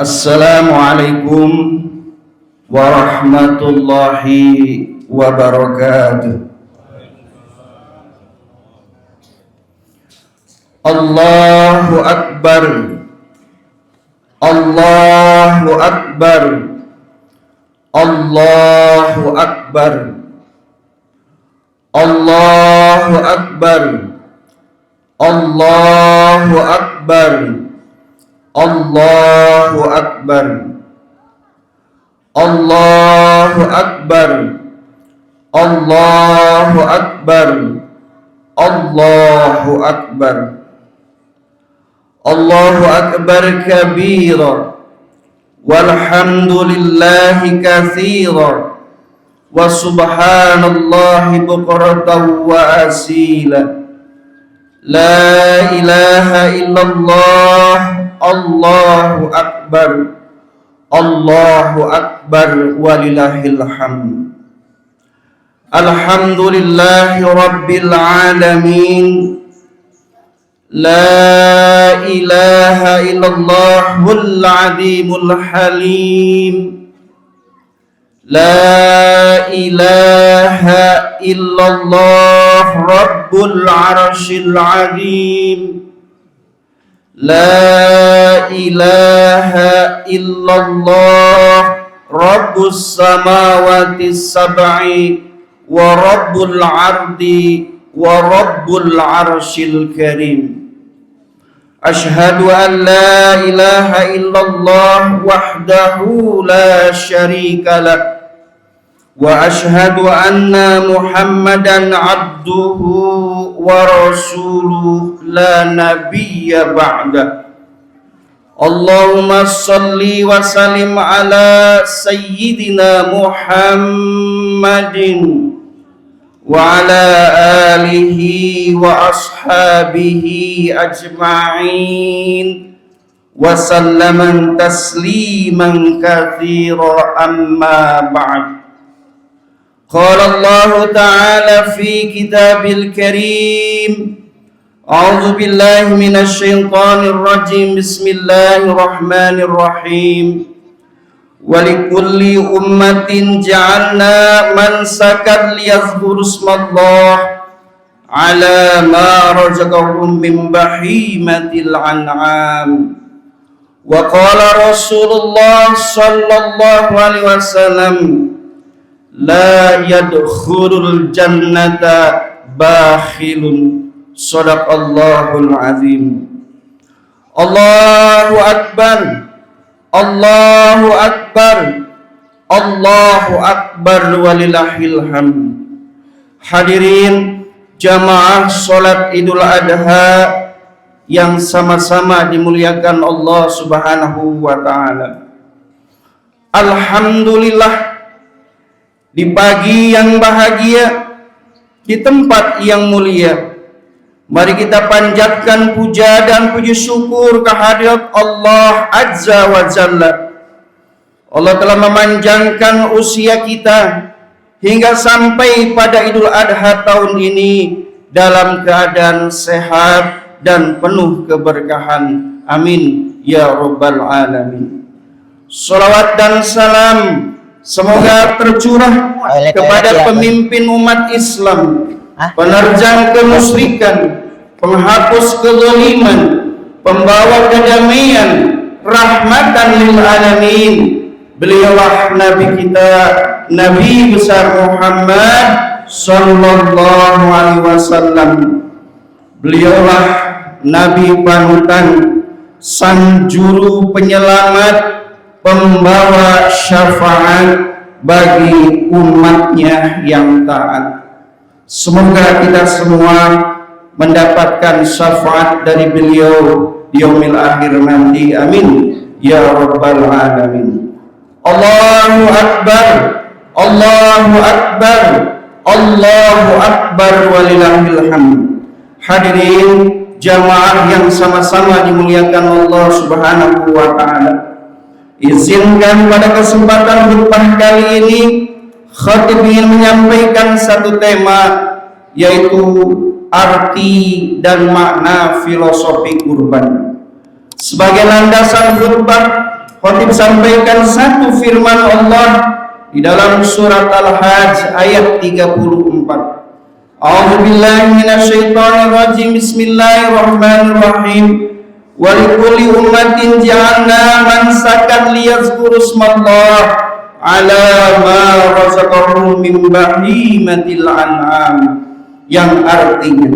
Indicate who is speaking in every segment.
Speaker 1: Assalamualaikum warahmatullahi wabarakatuh. Allahu Akbar, Allahu Akbar, Allahu Akbar, Allahu Akbar, Allahu Akbar, Allahu Akbar, Allahu Akbar, Allahu Akbar, Allahu Akbar, Allahu Akbar kabira, walhamdulillahi katsira, wa subhanallahi bukratan wa asila. La ilaha illallah, Allahu Akbar, Allahu Akbar, walillahil hamd. Alhamdulillahi rabbil alamin. La ilaha illallahul azimul halim. La ilaha illallah rabbul arshil azim. La ilaha illallah rabbus samawati sab'i wa rabbul ardi wa rabbul arshil karim. Ashhadu an la ilaha illallah wahdahu la syarika lah, wa ashhadu anna Muhammadan abduhu wa rasuluhu la nabiyya ba'dah. Allahumma salli wa sallim ala sayyidina Muhammadin wa ala alihi wa ashabihi ajma'in wa sallaman tasliman katsira, amma ba'd. Qala Allah ta'ala fi kitabil karim, a'udzu billahi minasy syaithanir rajim, bismillahirrahmanirrahim. Walikulli ummatin ja'alna mansakan liyadhkuru ismallah ala ma razaqahum min bahimatil an'am. Wa qala Rasulullah sallallahu alaihi wasallam, la yadkhulul jannata bakhilun. Shadaqallahul azim. Allahu Akbar, Allahu Akbar, Allahu Akbar, walillahil hamd. Hadirin jamaah salat Idul Adha yang sama-sama dimuliakan Allah Subhanahu wa taala. Alhamdulillah, di pagi yang bahagia, di tempat yang mulia, mari kita panjatkan puja dan puji syukur kehadirat Allah Azza wa Jalla. Allah telah memanjangkan usia kita hingga sampai pada Idul Adha tahun ini dalam keadaan sehat dan penuh keberkahan. Amin ya rabbal alamin. Salawat dan salam semoga tercurah kepada pemimpin umat Islam, penerjang kemusyrikan, penghapus kezaliman, pembawa kedamaian, rahmatan lil alamin. Beliaulah Nabi kita, Nabi besar Muhammad sallallahu alaihi wasallam. Beliaulah Nabi panutan, sang juru penyelamat, pembawa syafaat bagi umatnya yang taat. Semoga kita semua mendapatkan syafaat dari beliau di yaumil akhir nanti. Amin ya rabbal alamin. Allahu Akbar, Allahu Akbar, Allahu Akbar, walillahil hamd. Hadirin jamaah yang sama-sama dimuliakan Allah Subhanahu wa taala, izinkan pada kesempatan khutbah kali ini khatib ingin menyampaikan satu tema, yaitu arti dan makna filosofi kurban. Sebagai landasan khutbah, Khatib sampaikan satu firman Allah di dalam surat Al-Hajj ayat 34. A'udzubillahi minasyaitonirrajim. Bismillahirrahmanirrahim. Wa likulli ummatin ja'alna mansakan liyadhkuru ismallah ala ma razaqahum min bahimatil an'am, yang artinya,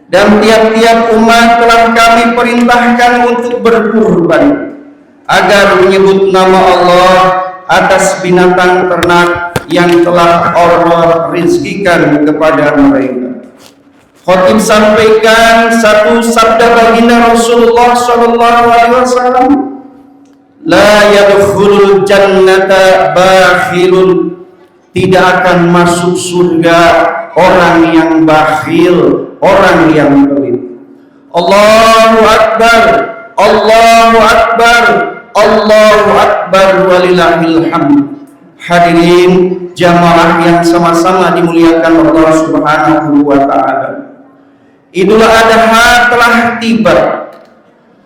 Speaker 1: dan tiap-tiap umat telah kami perintahkan untuk berkurban agar menyebut nama Allah atas binatang ternak yang telah Allah rizkikan kepada mereka. Khatib sampaikan satu sabda baginda Rasulullah SAW, la yadkhulul jannata bakhilun, tidak akan masuk surga orang yang bakhil, orang yang pelit. Allahu Akbar, Allahu Akbar, Allahu Akbar, walillahil hamd. Hadirin jamaah yang sama-sama dimuliakan Allah Subhanahu wa taala. Idul Adha telah tiba.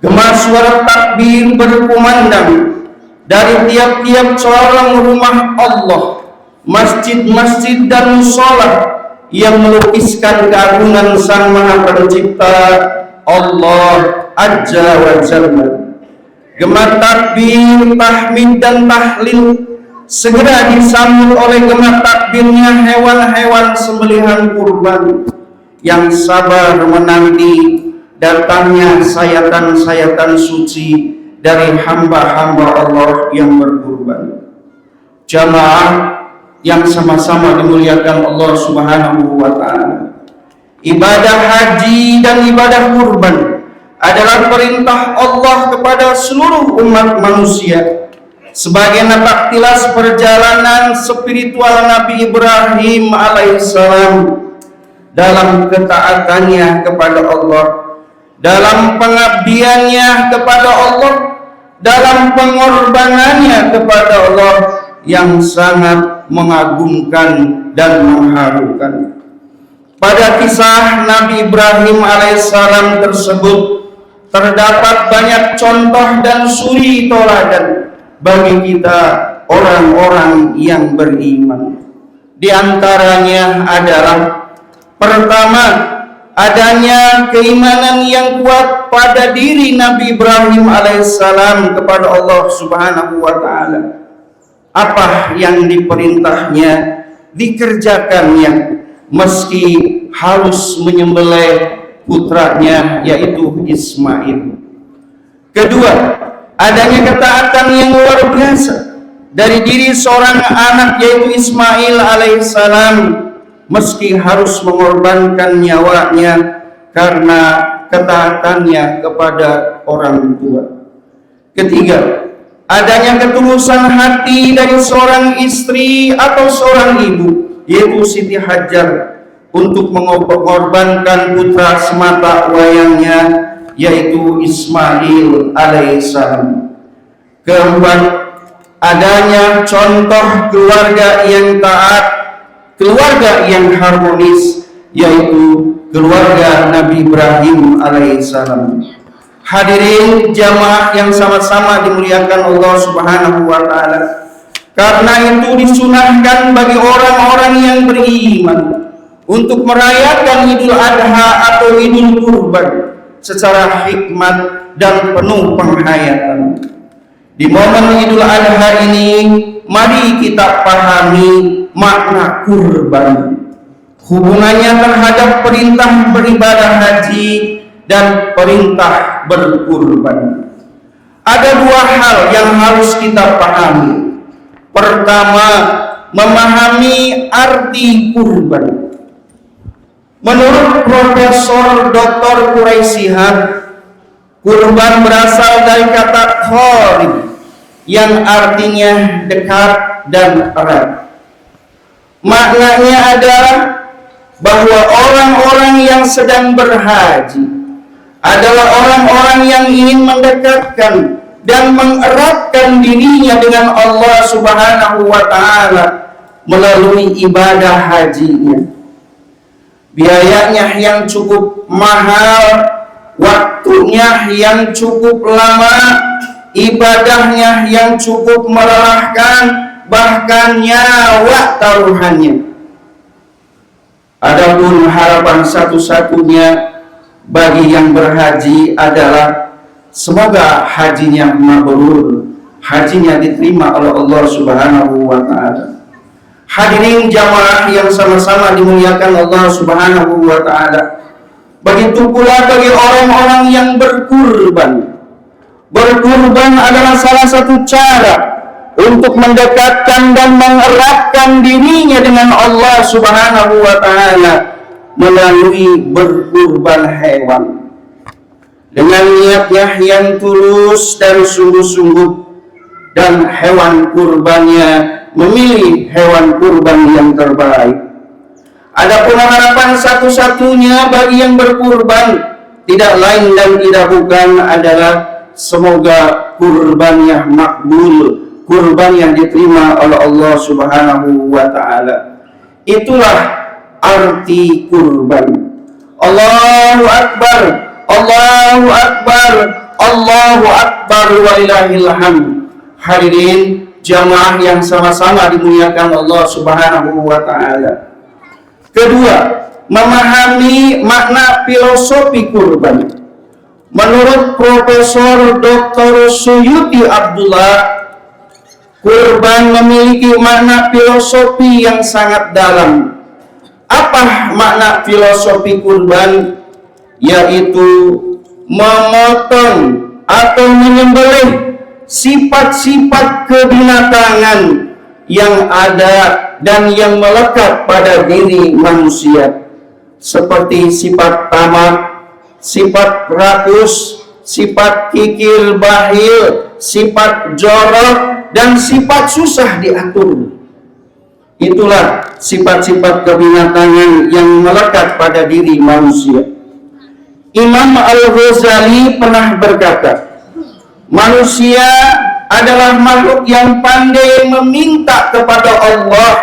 Speaker 1: Gema suara takbir berkumandang dari tiap-tiap corong rumah Allah, masjid-masjid dan mushola yang melukiskan keagungan Sang Maha Pencipta Allah Azza wa Jalla. Gema takbir, tahmid dan tahlil segera disambut oleh gema takbirnya hewan-hewan sembelihan kurban yang sabar menanti datangnya sayatan-sayatan suci dari hamba-hamba Allah yang berkurban. Jamaah yang sama-sama dimuliakan Allah Subhanahu wa taala, ibadah haji dan ibadah kurban adalah perintah Allah kepada seluruh umat manusia sebagai napak tilas perjalanan spiritual Nabi Ibrahim alaihissalam dalam ketaatannya kepada Allah, dalam pengabdiannya kepada Allah, dalam pengorbanannya kepada Allah yang sangat mengagumkan dan mengharukan. Pada kisah Nabi Ibrahim alaihissalam tersebut terdapat banyak contoh dan suri toladan bagi kita orang-orang yang beriman. Di antaranya adalah, pertama, adanya keimanan yang kuat pada diri Nabi Ibrahim alaihissalam kepada Allah Subhanahu wa taala. Apa yang diperintahnya dikerjakannya meski harus menyembelih putranya yaitu Ismail. Kedua, adanya ketaatan yang luar biasa dari diri seorang anak yaitu Ismail alaihissalam meski harus mengorbankan nyawanya karena ketaatannya kepada orang tua. Ketiga, adanya ketulusan hati dari seorang istri atau seorang ibu yaitu Siti Hajar untuk mengorbankan putra semata wayangnya yaitu Ismail alaihissalam. Keempat, adanya contoh keluarga yang taat, keluarga yang harmonis yaitu keluarga Nabi Ibrahim alaihissalam. Hadirin jamaah yang sama-sama dimuliakan Allah Subhanahu wa taala, karena itu disunahkan bagi orang-orang yang beriman untuk merayakan Idul Adha atau Idul Kurban secara hikmat dan penuh penghayatan. Di momen Idul Adha ini, mari kita pahami makna kurban, hubungannya terhadap perintah beribadah haji dan perintah berkurban. Ada dua hal yang harus kita pahami. Pertama, memahami arti kurban. Menurut Profesor Dr. Quraisyihab, kurban berasal dari kata qarib yang artinya dekat dan erat. Maknanya adalah bahwa orang-orang yang sedang berhaji adalah orang-orang yang ingin mendekatkan dan mengeratkan dirinya dengan Allah Subhanahu wa taala melalui ibadah hajinya. Biayanya yang cukup mahal, waktunya yang cukup lama, ibadahnya yang cukup melelahkan, bahkan nyawa taruhannya. Adapun harapan satu-satunya bagi yang berhaji adalah semoga hajinya mabrur, hajinya diterima oleh Allah Subhanahu wa Ta'ala. Hadirin jamaah yang sama-sama dimuliakan Allah Subhanahu wa Ta'ala, begitu pula bagi orang-orang yang berkurban. Berkurban adalah salah satu cara untuk mendekatkan dan mengeratkan dirinya dengan Allah Subhanahu wa Ta'ala melalui berkurban hewan. Dengan niatnya yang tulus dan sungguh-sungguh, dan hewan kurbannya memilih hewan kurban yang terbaik. Adapun harapan satu-satunya bagi yang berkurban tidak lain dan tidak bukan adalah semoga kurbannya makbul, kurban yang diterima oleh Allah Subhanahu wa Ta'ala. Itulah arti kurban. Allahu Akbar, Allahu Akbar, Allahu Akbar, walillahil hamd. Hadirin jamaah yang sama-sama dimuliakan Allah Subhanahu wa Ta'ala. Kedua, memahami makna filosofi kurban. Menurut Profesor Dr. Suyuti Abdullah, kurban memiliki makna filosofi yang sangat dalam. Apa makna filosofi kurban? Yaitu memotong atau menyembelih sifat-sifat kebinatangan yang ada dan yang melekat pada diri manusia, seperti sifat tamak, sifat rakus, sifat kikir bahil, sifat jorok, dan sifat susah diatur. Itulah sifat-sifat kebinatangan yang melekat pada diri manusia. Imam Al-Ghazali pernah berkata, manusia adalah makhluk yang pandai meminta kepada Allah,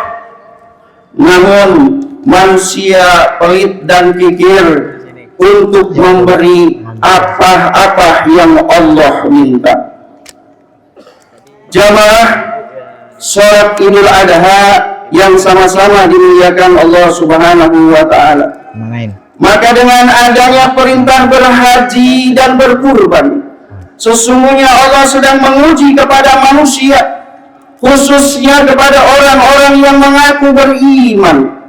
Speaker 1: namun manusia pelit dan kikir untuk memberi apa-apa yang Allah minta. Jamaah sholat Idul Adha yang sama-sama dimuliakan Allah Subhanahu wa Ta'ala, maka dengan adanya perintah berhaji dan berkurban, sesungguhnya Allah sedang menguji kepada manusia, khususnya kepada orang-orang yang mengaku beriman.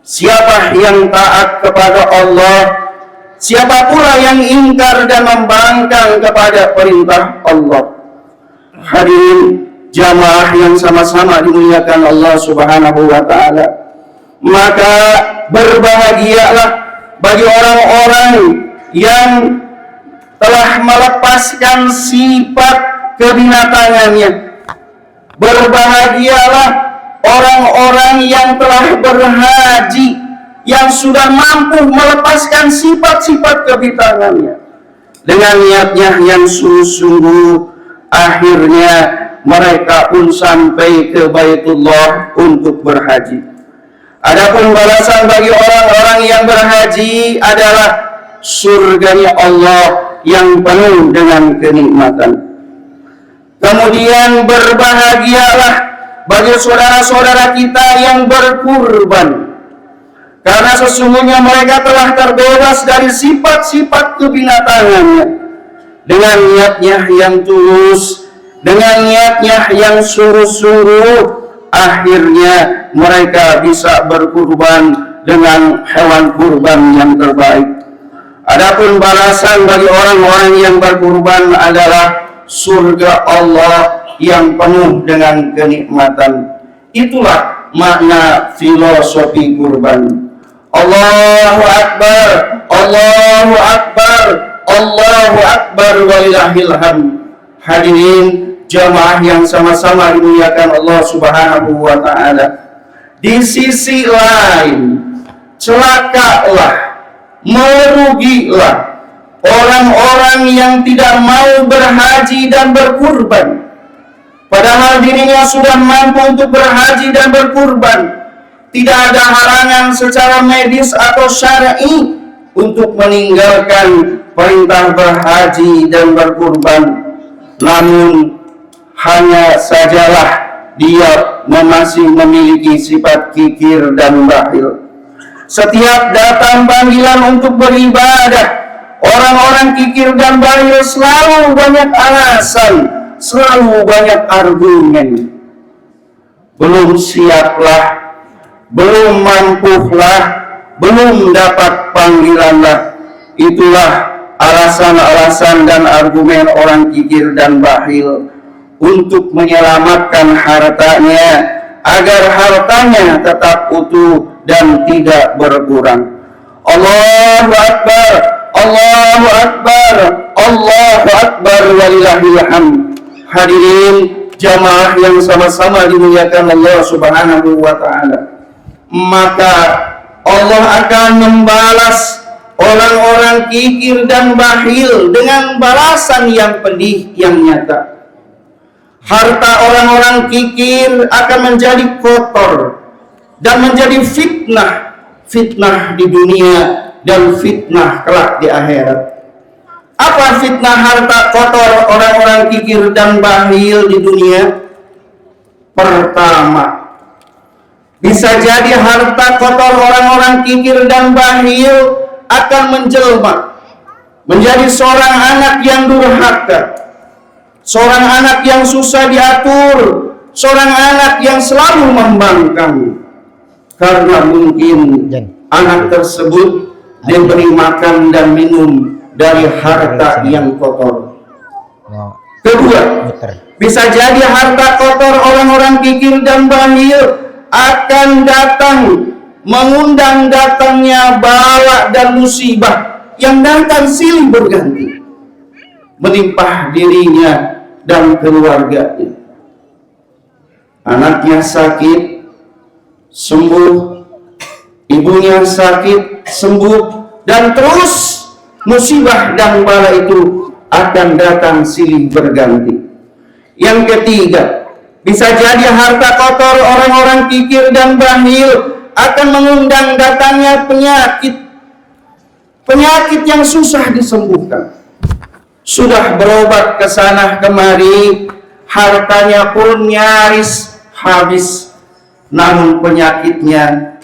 Speaker 1: Siapa yang taat kepada Allah, siapa pula yang ingkar dan membangkang kepada perintah Allah. Hadirin jamaah yang sama-sama dimuliakan Allah Subhanahu wa Ta'ala, maka berbahagialah bagi orang-orang yang telah melepaskan sifat kebinatangannya. Berbahagialah orang-orang yang telah berhaji, yang sudah mampu melepaskan sifat-sifat kebinatangannya. Dengan niatnya yang sungguh-sungguh, akhirnya mereka pun sampai ke Baitullah untuk berhaji. Adapun balasan bagi orang-orang yang berhaji adalah surganya Allah yang penuh dengan kenikmatan. Kemudian berbahagialah bagi saudara-saudara kita yang berkurban, karena sesungguhnya mereka telah terbebas dari sifat-sifat kebinatangannya. Dengan niatnya yang tulus, dengan niatnya yang sungguh-sungguh, akhirnya mereka bisa berkurban dengan hewan kurban yang terbaik. Adapun balasan bagi orang-orang yang berkurban adalah surga Allah yang penuh dengan kenikmatan. Itulah makna filosofi kurban. Allahu Akbar, Allahu Akbar, Allahu Akbar, walillahil hamd. Hadirin jamaah yang sama-sama dimuliakan Allah Subhanahu wa Ta'ala, di sisi lain celakalah, merugilah orang-orang yang tidak mau berhaji dan berkurban, padahal dirinya sudah mampu untuk berhaji dan berkurban. Tidak ada halangan secara medis atau syar'i untuk meninggalkan perintah berhaji dan berkurban. namun hanya sajalah dia masih memiliki sifat kikir dan bakhil. Setiap datang panggilan untuk beribadah, orang-orang kikir dan bakhil selalu banyak alasan, selalu banyak argumen. Belum siaplah, belum mampulah, belum dapat panggilanlah. Itulah alasan-alasan dan argumen orang kikir dan bakhil untuk menyelamatkan hartanya, agar hartanya tetap utuh dan tidak berkurang. Allahu Akbar, Allahu Akbar, Allahu Akbar, walillahil hamd. Hadirin jamaah yang sama-sama dimuliakan Allah Subhanahu wa Ta'ala, maka Allah akan membalas orang-orang kikir dan bakhil dengan balasan yang pedih, yang nyata. Harta orang-orang kikir akan menjadi kotor dan menjadi fitnah, fitnah di dunia dan fitnah kelak di akhirat. Apa fitnah harta kotor orang-orang kikir dan bakhil di dunia? Pertama, bisa jadi harta kotor orang-orang kikir dan bakhil akan menjelma menjadi seorang anak yang durhaka, seorang anak yang susah diatur, seorang anak yang selalu membangkang, karena mungkin anak tersebut diberi makan dan minum dari harta yang kotor. Kedua, bisa jadi harta kotor orang-orang kikir dan bakhil akan datang, mengundang datangnya bala dan musibah yang datang silih berganti melimpah dirinya dan keluarganya. Anaknya sakit, sembuh, ibunya sakit, sembuh, dan terus musibah dan bala itu akan datang silih berganti. Yang ketiga, bisa jadi harta kotor orang-orang kikir dan bakhil akan mengundang datangnya penyakit, penyakit yang susah disembuhkan. Sudah berobat ke sana kemari, hartanya pun nyaris habis, namun penyakitnya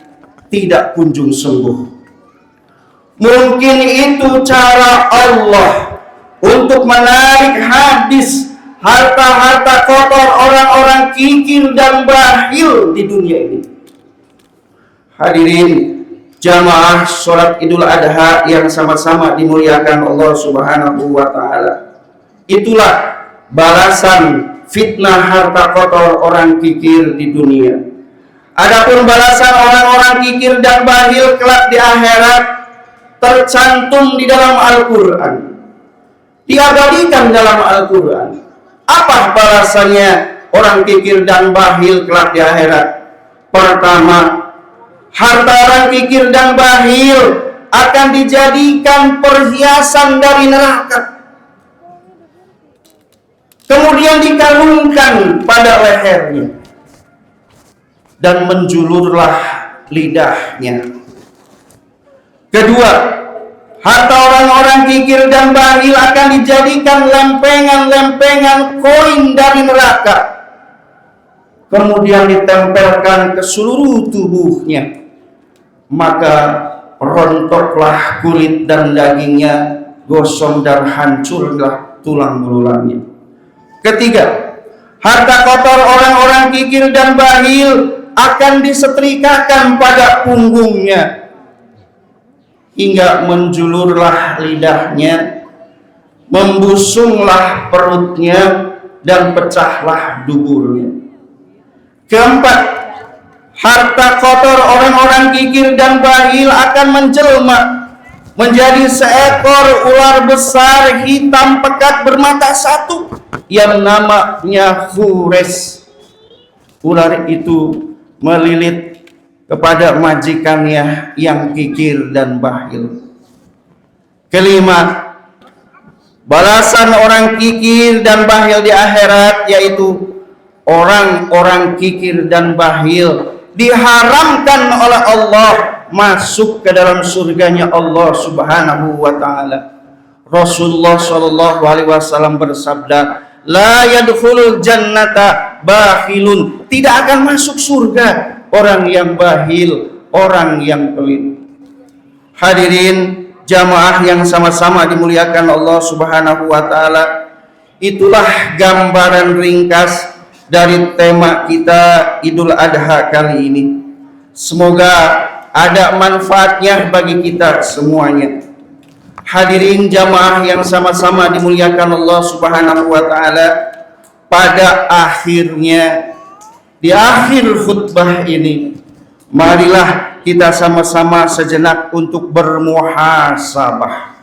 Speaker 1: tidak kunjung sembuh. Mungkin itu cara Allah untuk menarik habis harta-harta kotor orang-orang kikir dan bakhil di dunia ini. Hadirin jamaah sholat Idul Adha yang sama-sama dimuliakan Allah Subhanahu wa Ta'ala, itulah balasan fitnah harta kotor orang kikir di dunia. Adapun balasan orang-orang kikir dan bakhil kelak di akhirat tercantum di dalam Al-Quran, diabadikan dalam Al-Quran. Apa balasannya orang kikir dan bakhil kelak di akhirat? Pertama, harta orang kikir dan bakhil akan dijadikan perhiasan dari neraka, kemudian dikalungkan pada lehernya dan menjulurlah lidahnya. Kedua, harta orang-orang kikir dan bakhil akan dijadikan lempengan-lempengan koin dari neraka, kemudian ditempelkan ke seluruh tubuhnya, maka rontoklah kulit dan dagingnya, gosong dan hancurlah tulang belulangnya. Ketiga, harta kotor orang-orang kikir dan bakhil akan disetrikakan pada punggungnya hingga menjulurlah lidahnya, membusunglah perutnya, dan pecahlah duburnya. Keempat, harta kotor orang-orang kikir dan bakhil akan menjelma menjadi seekor ular besar hitam pekat bermata satu yang namanya Khures. Ular itu melilit kepada majikannya yang kikir dan bakhil. Kelima, balasan orang kikir dan bakhil di akhirat yaitu orang-orang kikir dan bakhil diharamkan oleh Allah masuk ke dalam surganya Allah Subhanahu wa Ta'ala. Rasulullah Shallallahu Alaihi Wasallam bersabda, la yadkhulul jannata bakhilun. Tidak akan masuk surga orang yang bakhil, orang yang pelit. Hadirin jamaah yang sama-sama dimuliakan Allah Subhanahu wa taala, itulah gambaran ringkas dari tema kita Idul Adha kali ini. Semoga ada manfaatnya bagi kita semuanya. Hadirin jamaah yang sama-sama dimuliakan Allah Subhanahu wa taala, pada akhirnya di akhir khutbah ini marilah kita sama-sama sejenak untuk bermuhasabah,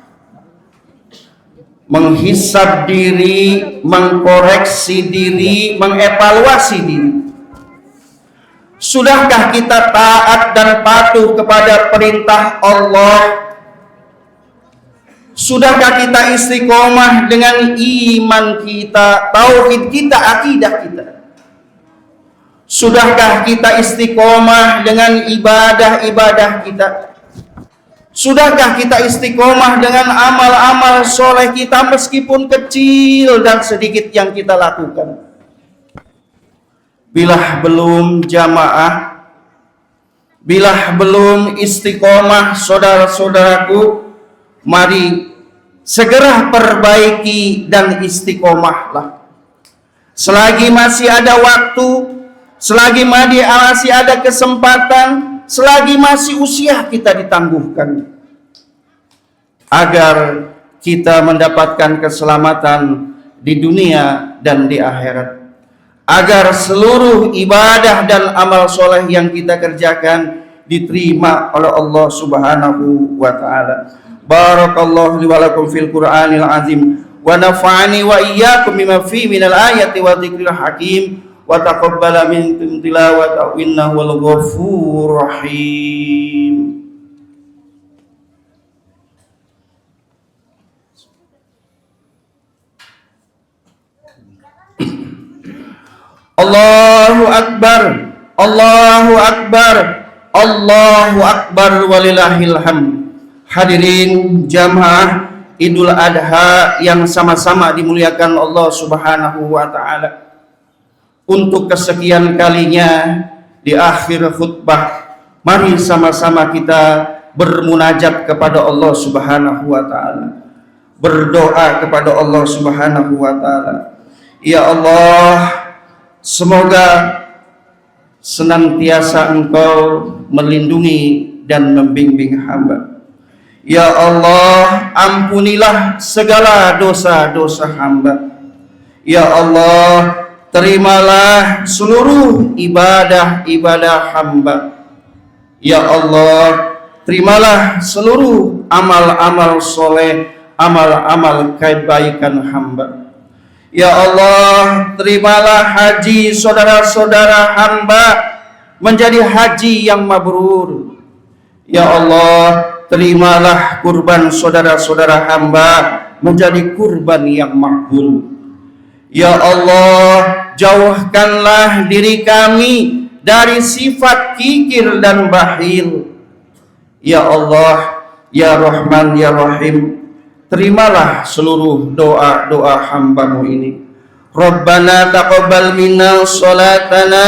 Speaker 1: menghisab diri, mengkoreksi diri, mengevaluasi diri. Sudahkah kita taat dan patuh kepada perintah Allah? Sudahkah kita istiqomah dengan iman kita, tauhid kita, akidah kita? Sudahkah kita istiqomah dengan ibadah-ibadah kita? Sudahkah kita istiqomah dengan amal-amal soleh kita meskipun kecil dan sedikit yang kita lakukan? Bila belum jamaah, bila belum istiqomah saudara-saudaraku, mari segera perbaiki dan istiqomahlah. Selagi masih ada waktu, selagi masih ada kesempatan, selagi masih usia kita ditangguhkan, agar kita mendapatkan keselamatan di dunia dan di akhirat, agar seluruh ibadah dan amal soleh yang kita kerjakan diterima oleh Allah Subhanahu wa ta'ala. Barakallahu li wa lakum fil Qur'anil azim wa nafa'ani wa iyyakum bima fi minal ayati wa dzikril hakim wa taqabbala minkum tilawatahu innahu wal ghafurur rahim. Allahu akbar, Allahu akbar, Allahu akbar walillahil hamd. Hadirin jamaah Idul Adha yang sama-sama dimuliakan Allah Subhanahu wa taala. Untuk kesekian kalinya di akhir khutbah, mari sama-sama kita bermunajat kepada Allah Subhanahu wa taala. Berdoa kepada Allah Subhanahu wa taala. Ya Allah, semoga senantiasa Engkau melindungi dan membimbing hamba. Ya Allah, ampunilah segala dosa-dosa hamba. Ya Allah, terimalah seluruh ibadah-ibadah hamba. Ya Allah, terimalah seluruh amal-amal soleh, amal-amal kebaikan hamba. Ya Allah, terimalah haji saudara-saudara hamba menjadi haji yang mabrur. Ya Allah, terimalah kurban saudara-saudara hamba menjadi kurban yang makbul. Ya Allah, jauhkanlah diri kami dari sifat kikir dan bakhil. Ya Allah, Ya Rahman, Ya Rahim, terimalah seluruh doa-doa hamba-Mu ini. Rabbana taqabbal minna salatana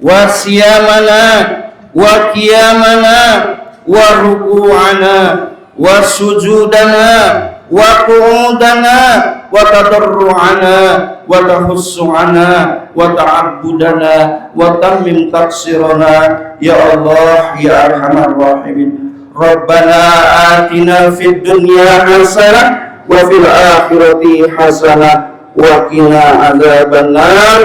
Speaker 1: wa siyamana wa qiyamana wa ruku'ana wa sujudana wa qu'udana wa tadarru'ana wa tahussu'ana wa ta'abbudana wa tammim taqsirana. Ya Allah, Ya Arhamar Rahimin. Rabbana atina fid dunya hasanah wa fil akhirati hasanah wa qina adzabannar.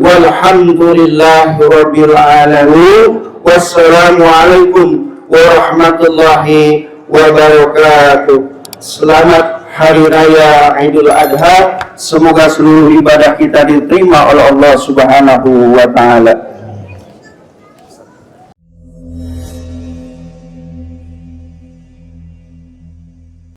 Speaker 1: Walhamdulillahi rabbil alamin. Wassalamualaikum warahmatullahi wabarakatuh. Selamat Hari Raya Idul Adha. Semoga seluruh ibadah kita diterima oleh Allah Subhanahu wa ta'ala.